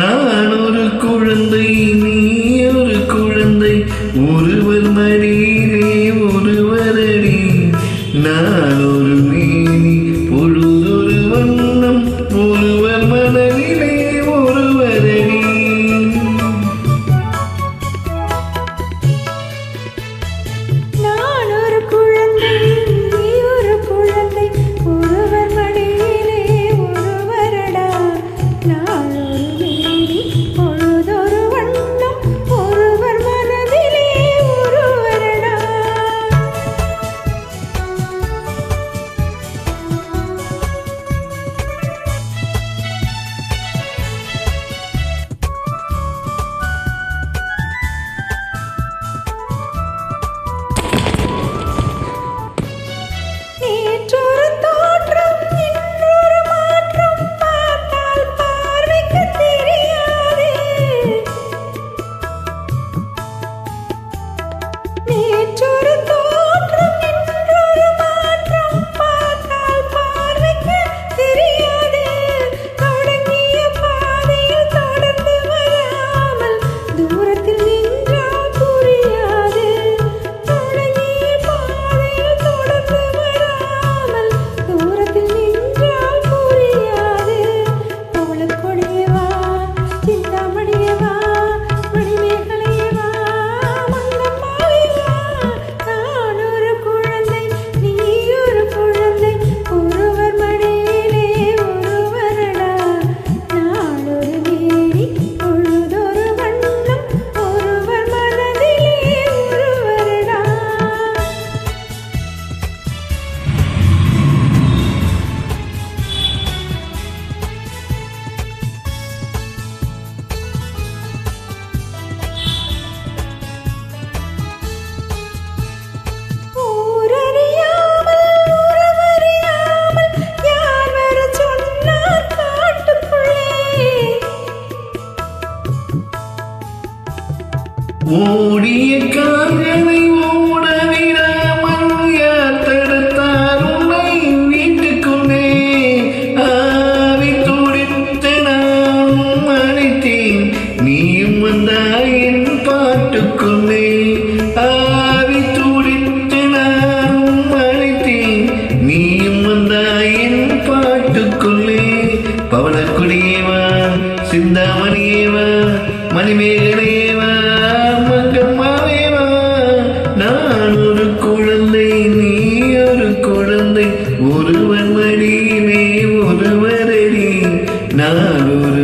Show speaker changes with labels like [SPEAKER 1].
[SPEAKER 1] நான் ஒரு குழந்தை, நீ ஒரு குழந்தை, ஒருவர் மடியிலே ஒருவரடி. நான் ஒரு மேனி, பொழுதொரு வண்ணம், ஒருவர் மனதிலே ஒருவரடி.
[SPEAKER 2] நான் ஒரு குழந்தை, நீ ஒரு குழந்தை, ஒருவர் மடியிலே ஒருவரடா. நான் ஒரு மேனி, பொழுதொரு வண்ணம், ஒருவர் மனதிலே ஒருவரடா. நேற்றொரு தோற்றம், இன்றொரு மாற்றம், பார்த்தால் பார்வைக்கு தெரியாது. நேற்றொரு தோற்றம், இன்றொரு மாற்றம், பார்த்தால் பார்வைக்கு தெரியாது. தொடங்கிய பாதையில் தொடர்ந்து வராமல் தூரத்தில் நின்றால் புரியாது. தொடங்கிய பாதையில் தொடர்ந்து வராமல் தூரத்தில் நின்றால் புரியாது. பவளக்கொடியே வா, சிந்தாமணியே வா, மணிமேகலையே வா, மங்கம்மாவே வா. நான் ஒரு குழந்தை, நீ ஒரு குழந்தை, ஒருவர் மடியிலே ஒருவரடா. நான் ஒரு மேனி, பொழுதொரு வண்ணம், ஒருவர் மனதிலே ஒருவரடா. ஊரறியாமல் உறவறியாமல் யார் வரச் சொன்னார் காட்டுக்குள்ளே.
[SPEAKER 1] ஓடிய கால்களை ஓட விடாமல் யார் தடுத்தார் உன்னை வீட்டுக்குள்ளே? ஆவி துடித்து நானும் அழைத்தேன், நீயும் வந்தாய் என் பாட்டுக்குள்ளே. ஆவி துடித்து நானும் அழைத்தேன், நீயும் வந்தாய் என் பாட்டுக்குள்ளே. பவளக்குடியே வா, சிந்தாமணியே வா, மணிமேகலையே வா, மங்கம்மாவே வா. நான் ஒரு குழந்தை, நீ ஒரு குழந்தை, ஒருவர் மடியிலே ஒருவரடி. நான் ஒரு